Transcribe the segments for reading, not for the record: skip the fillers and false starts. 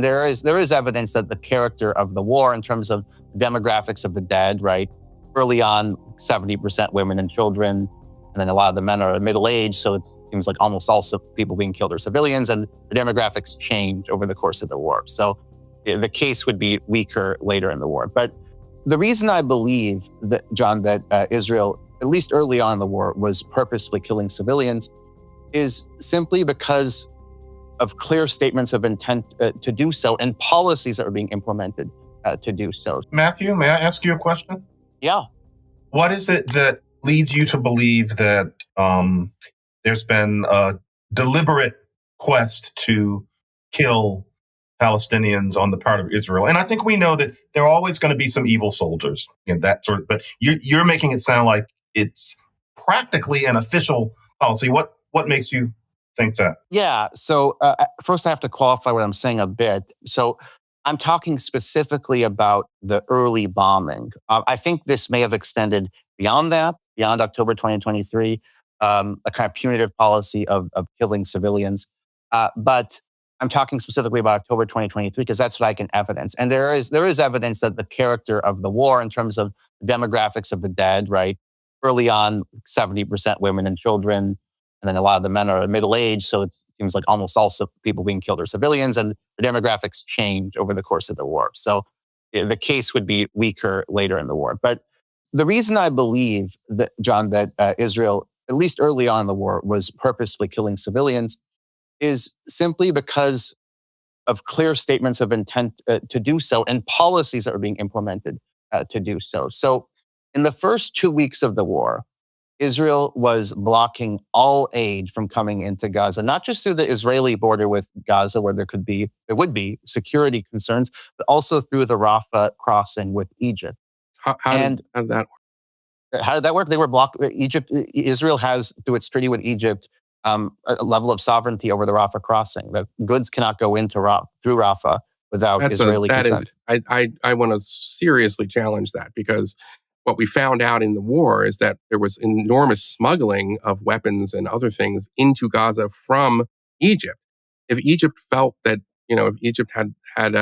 There is evidence that the character of the war in terms of demographics of the dead, right? Early on, 70% women and children, and then a lot of the men are middle age, so it seems like almost all people being killed are civilians, and the demographics change over the course of the war. So the case would be weaker later in the war. But the reason I believe that, John, that Israel, at least early on in the war, was purposefully killing civilians is simply because of clear statements of intent to do so and policies that are being implemented to do so. Matthew, may I ask you a question? Yeah. What is it that leads you to believe that there's been a deliberate quest to kill Palestinians on the part of Israel? And I think we know that there are always going to be some evil soldiers and that sort of, but you're making it sound like it's practically an official policy. What makes you think that? Yeah. So first I have to qualify what I'm saying a bit. So I'm talking specifically about the early bombing. I think this may have extended beyond that, beyond October 2023, a kind of punitive policy of killing civilians. But I'm talking specifically about October 2023 because that's what I can evidence. And there is evidence that the character of the war in terms of demographics of the dead, right? Early on, 70% women and children, and then a lot of the men are middle age, so it seems like almost all people being killed are civilians, and the demographics change over the course of the war. So the case would be weaker later in the war. But the reason I believe that, John, that Israel, at least early on in the war, was purposefully killing civilians is simply because of clear statements of intent to do so and policies that were being implemented to do so. So in the first 2 weeks of the war, Israel was blocking all aid from coming into Gaza, not just through the Israeli border with Gaza, where there would be security concerns, but also through the Rafah crossing with Egypt. How did that work? How did that work? They were blocked. Israel has, through its treaty with Egypt, a level of sovereignty over the Rafah crossing. The goods cannot go into through Rafah without Israeli consent. I want to seriously challenge that, because what we found out in the war is that there was enormous smuggling of weapons and other things into Gaza from Egypt. If Egypt felt that, if Egypt had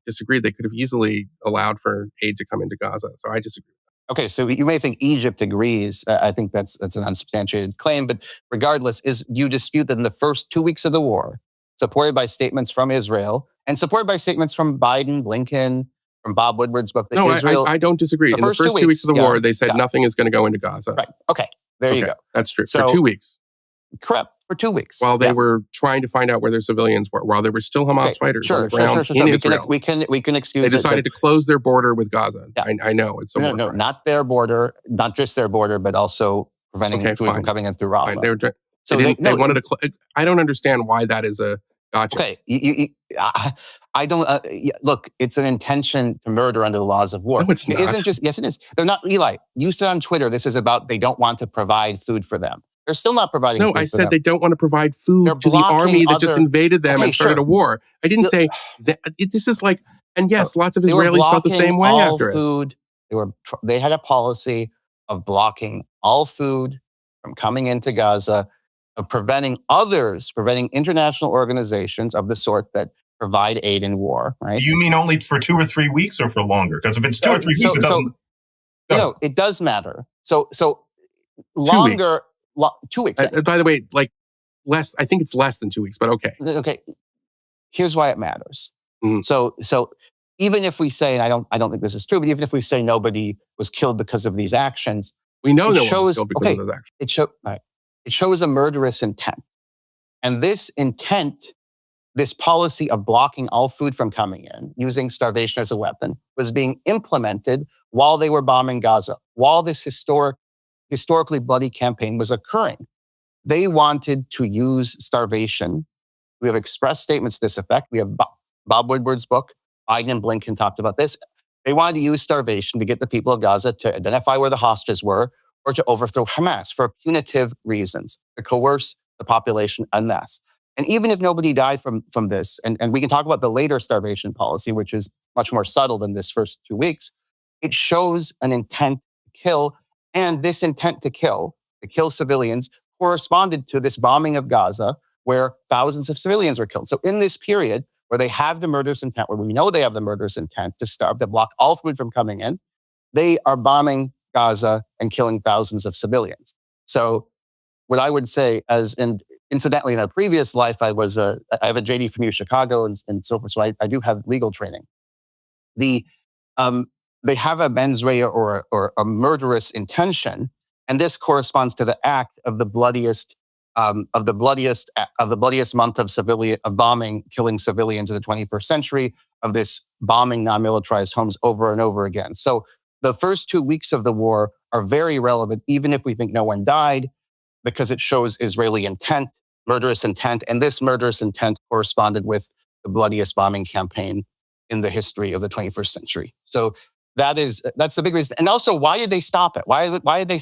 disagreed, they could have easily allowed for aid to come into Gaza. So I disagree. Okay, so you may think Egypt agrees. I think that's an unsubstantiated claim. But regardless, you dispute that in the first 2 weeks of the war, supported by statements from Israel and supported by statements from Biden, Blinken, from Bob Woodward's book. No, Israel, I don't disagree. In the first 2 weeks of the war, they said nothing is going to go into Gaza. Right. Okay. There you go. That's true. So, for 2 weeks. Correct. For 2 weeks. While they were trying to find out where their civilians were, while there were still Hamas fighters on the ground in Israel. We can excuse it. They decided to close their border with Gaza. Yeah. I know. It's no, not their border, not just their border, but also preventing food from coming in through Rafah. They wanted to. I don't understand why that is a gotcha. Okay. I don't look. It's an intention to murder under the laws of war. No, it's not. It isn't just. Yes, it is. They're not. Eli, you said on Twitter this is about they don't want to provide food for them. They're still not providing. No, food I for said them. they don't want to provide food to the army that just invaded them and started a war. I didn't say that. This is like, and yes, lots of Israelis felt the same way after food. They had a policy of blocking all food from coming into Gaza, of preventing international organizations of the sort that provide aid in war, right? Do you mean only for 2 or 3 weeks or for longer? Because if it's 2 or 3 weeks, it doesn't. It does matter. So longer, 2 weeks. By the way, less. I think it's less than 2 weeks, but okay. Okay. Here's why it matters. Mm-hmm. So even if we say, and I don't think this is true, but even if we say nobody was killed because of these actions, we know no one was killed because of those actions. It shows a murderous intent, and this intent. This policy of blocking all food from coming in, using starvation as a weapon, was being implemented while they were bombing Gaza, while this historically bloody campaign was occurring. They wanted to use starvation. We have expressed statements to this effect. We have Bob Woodward's book. Biden and Blinken talked about this. They wanted to use starvation to get the people of Gaza to identify where the hostages were or to overthrow Hamas for punitive reasons, to coerce the population en masse. And even if nobody died from this, and we can talk about the later starvation policy, which is much more subtle than this first 2 weeks, it shows an intent to kill. And this intent to kill civilians, corresponded to this bombing of Gaza, where thousands of civilians were killed. So in this period, where they have the murderous intent, where we know they have the murderous intent to starve, to block all food from coming in, they are bombing Gaza and killing thousands of civilians. So what I would say, incidentally, in a previous life, I have a JD from Chicago and so forth, so I do have legal training. They have a mens rea or a murderous intention, and this corresponds to the act of the bloodiest month of bombing, killing civilians in the 21st century, of this bombing non-militarized homes over and over again. So the first 2 weeks of the war are very relevant, even if we think no one died, because it shows Israeli intent, murderous intent, and this murderous intent corresponded with the bloodiest bombing campaign in the history of the 21st century. So that's the big reason. And also, why did they stop it? Why did they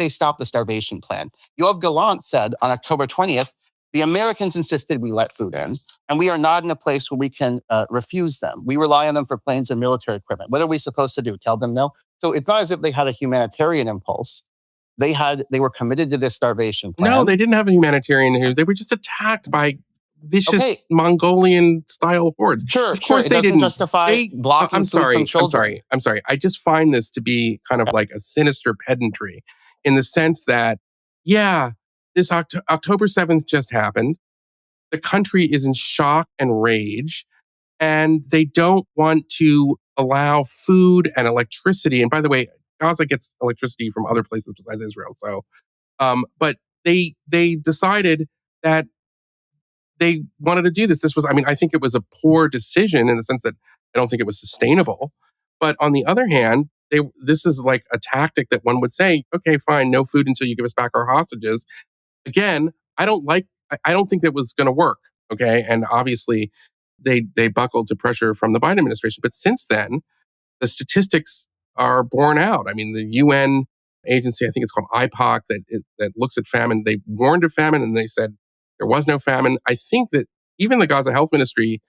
stop the starvation plan? Yoav Gallant said on October 20th, the Americans insisted we let food in, and we are not in a place where we can refuse them. We rely on them for planes and military equipment. What are we supposed to do? Tell them no? So it's not as if they had a humanitarian impulse. They were committed to this starvation plan. No, they didn't have a humanitarian. They were just attacked by vicious Mongolian-style hordes. Sure, of course it they doesn't didn't justify blocking food from children. I'm sorry. I just find this to be kind of like a sinister pedantry, in the sense that, this October 7th just happened. The country is in shock and rage, and they don't want to allow food and electricity. And by the way, Gaza gets electricity from other places besides Israel. So, but they decided that they wanted to do this. I think it was a poor decision in the sense that I don't think it was sustainable. But on the other hand, this is like a tactic that one would say, okay, fine, no food until you give us back our hostages. Again, I don't think that was going to work. Okay. And obviously they buckled to pressure from the Biden administration. But since then, the statistics are borne out. I mean, the UN agency, I think it's called IPOC, that looks at famine, they warned of famine and they said there was no famine. I think that even the Gaza Health Ministry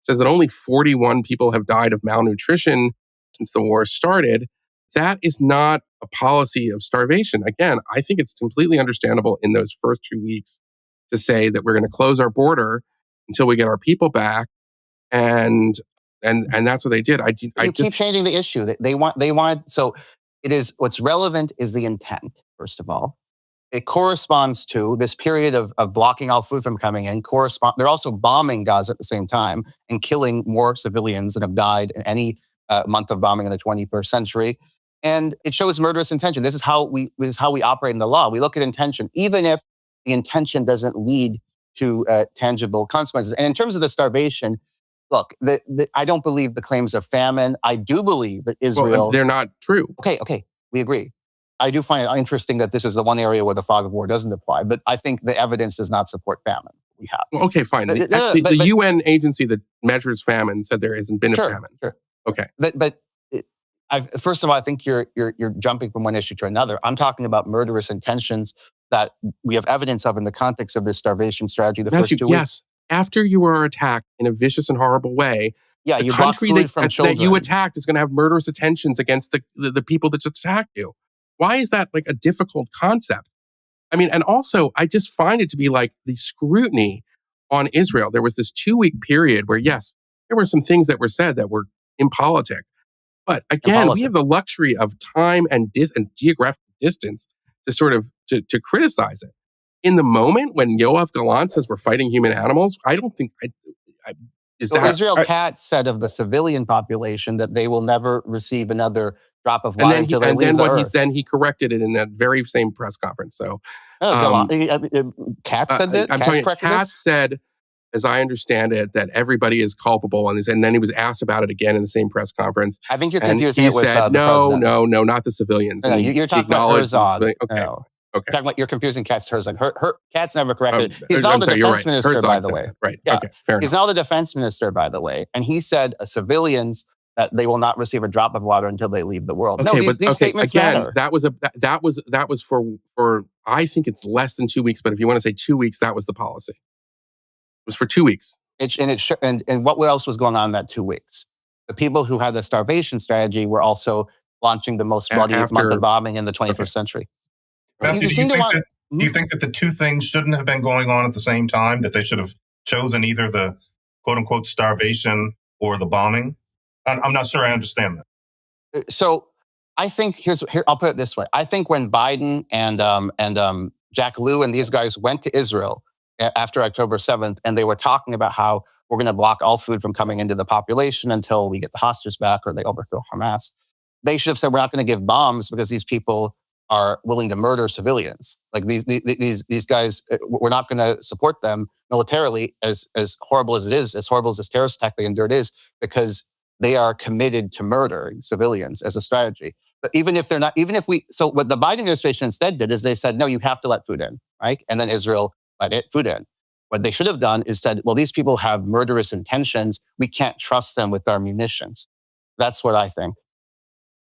says that only 41 people have died of malnutrition since the war started. That is not a policy of starvation. Again, I think it's completely understandable in those first 2 weeks to say that we're going to close our border until we get our people back, and that's what they did. You keep changing the issue. They want. So it is, what's relevant is the intent. First of all, it corresponds to this period of blocking all food from coming in. They're also bombing Gaza at the same time and killing more civilians than have died in any month of bombing in the 21st century. And it shows murderous intention. This is how we operate in the law. We look at intention, even if the intention doesn't lead to tangible consequences. And in terms of the starvation, look, I don't believe the claims of famine. I do believe that Israel... Well, they're not true. Okay, we agree. I do find it interesting that this is the one area where the fog of war doesn't apply, but I think the evidence does not support famine. We have. Well, okay, fine. The UN agency that measures famine said there hasn't been a famine. Sure. Okay. But first of all, I think you're jumping from one issue to another. I'm talking about murderous intentions that we have evidence of in the context of this starvation strategy. Matthew, first 2 weeks. Yes, after you are attacked in a vicious and horrible way, the you country that you attacked is going to have murderous intentions against the people that just attacked you. Why is that like a difficult concept? I mean, and also, I just find it to be like the scrutiny on Israel. There was this 2-week period where, yes, there were some things that were said that were impolitic. But again, we have the luxury of time and geographic distance to sort of to criticize it. In the moment when Yoav Gallant says we're fighting human animals, I don't think Israel Katz said of the civilian population that they will never receive another drop of water until they leave the earth. Then he corrected it in that very same press conference. So Katz said that? Katz said, as I understand it, that everybody is culpable, and then he was asked about it again in the same press conference. I think you're confusing it with the president. No, not the civilians. No, you're talking about Herzog. Okay. Okay. You're confusing Katz Herzog. Katz never corrected. He's now the defense minister, Herzog by the way. Right. Yeah. Okay. Fair enough. He's now the defense minister, by the way, and he said civilians that they will not receive a drop of water until they leave the world. Okay, no, these statements again, matter. that was for I think it's less than 2 weeks, but if you want to say 2 weeks, that was the policy. It was for 2 weeks. And what else was going on in that 2 weeks? The people who had the starvation strategy were also launching the most bloody month of bombing in the 21st century. Matthew, do you think that the two things shouldn't have been going on at the same time? That they should have chosen either the quote unquote starvation or the bombing? I'm not sure I understand that. So I think here I'll put it this way. I think when Biden and Jack Lew and these guys went to Israel after October 7th, and they were talking about how we're going to block all food from coming into the population until we get the hostages back or they overthrow Hamas, they should have said we're not going to give bombs because these people are willing to murder civilians. Like these guys, we're not going to support them militarily, as horrible as it is, as horrible as this terrorist attack they endured is, because they are committed to murdering civilians as a strategy. But even if they're not, so what the Biden administration instead did is they said, no, you have to let food in, right? And then Israel let food in. What they should have done is said, well, these people have murderous intentions. We can't trust them with our munitions. That's what I think.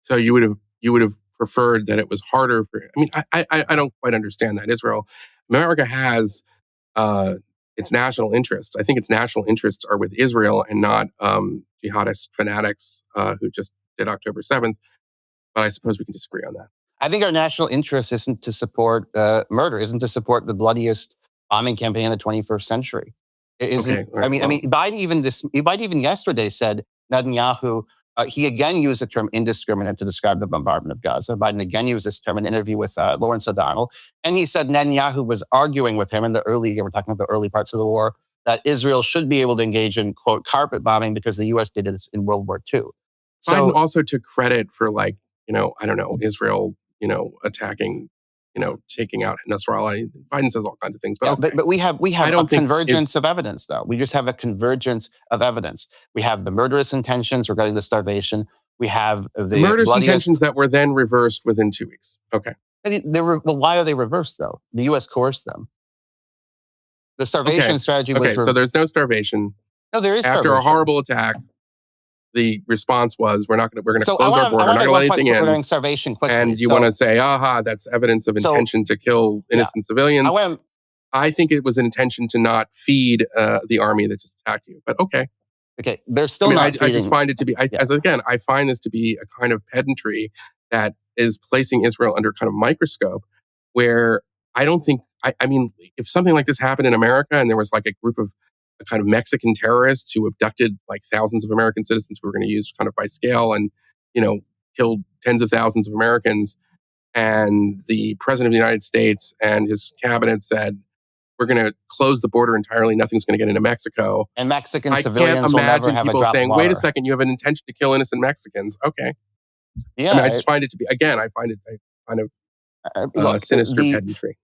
So you would have preferred that it was harder for. I mean, I don't quite understand that. America has its national interests. I think its national interests are with Israel and not jihadist fanatics who just did October 7th. But I suppose we can disagree on that. I think our national interest isn't to support murder, isn't to support the bloodiest bombing campaign in the 21st century. It isn't. Okay, right, I mean, Biden even yesterday said Netanyahu. He again used the term indiscriminate to describe the bombardment of Gaza. Biden again used this term in an interview with Lawrence O'Donnell, and he said Netanyahu was arguing with him we're talking about the early parts of the war, that Israel should be able to engage in quote carpet bombing because the U.S. did it in World War II. So Biden also took credit for Israel, attacking, taking out Nasrallah. Biden says all kinds of things, but we have a convergence of evidence, though. We just have a convergence of evidence. We have the murderous intentions regarding the starvation. We have the murderous intentions that were then reversed within 2 weeks. Okay. Why are they reversed, though? The U.S. coerced them. The starvation strategy was... Okay, so there's no starvation. No, there is After starvation. A horrible attack, the response was, we're going to close our border, we're not going to let anything in. Starvation quickly. And you want to say, that's evidence of intention to kill innocent civilians. I think it was an intention to not feed the army that just attacked you. But okay. Okay, they're still not feeding. I just find it to be, I find this to be a kind of pedantry that is placing Israel under kind of microscope, where I don't think, if something like this happened in America and there was like a group of a kind of Mexican terrorists who abducted like thousands of American citizens we were going to use kind of by scale and, killed tens of thousands of Americans. And the president of the United States and his cabinet said, we're going to close the border entirely. Nothing's going to get into Mexico. And Mexican civilians will never have a drop saying, of water. wait a second, you have an intention to kill innocent Mexicans. Okay. Yeah. I just find it to be, again, I find it kind of sinister pedantry.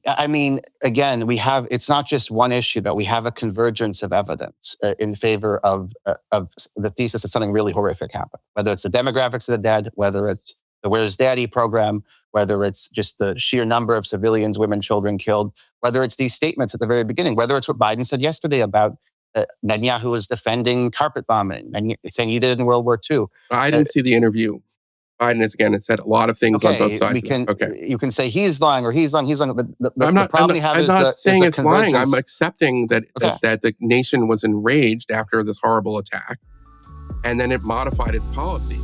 I mean, again, it's not just one issue, though. We have a convergence of evidence in favor of the thesis that something really horrific happened, whether it's the demographics of the dead, whether it's the Where's Daddy program, whether it's just the sheer number of civilians, women, children killed, whether it's these statements at the very beginning, whether it's what Biden said yesterday about Netanyahu was defending carpet bombing and saying he did it in World War II. I didn't see the interview. Biden has again said a lot of things on both sides. You can say he's lying or he's lying. But I'm not saying it's lying. I'm accepting that that the nation was enraged after this horrible attack, and then it modified its policy.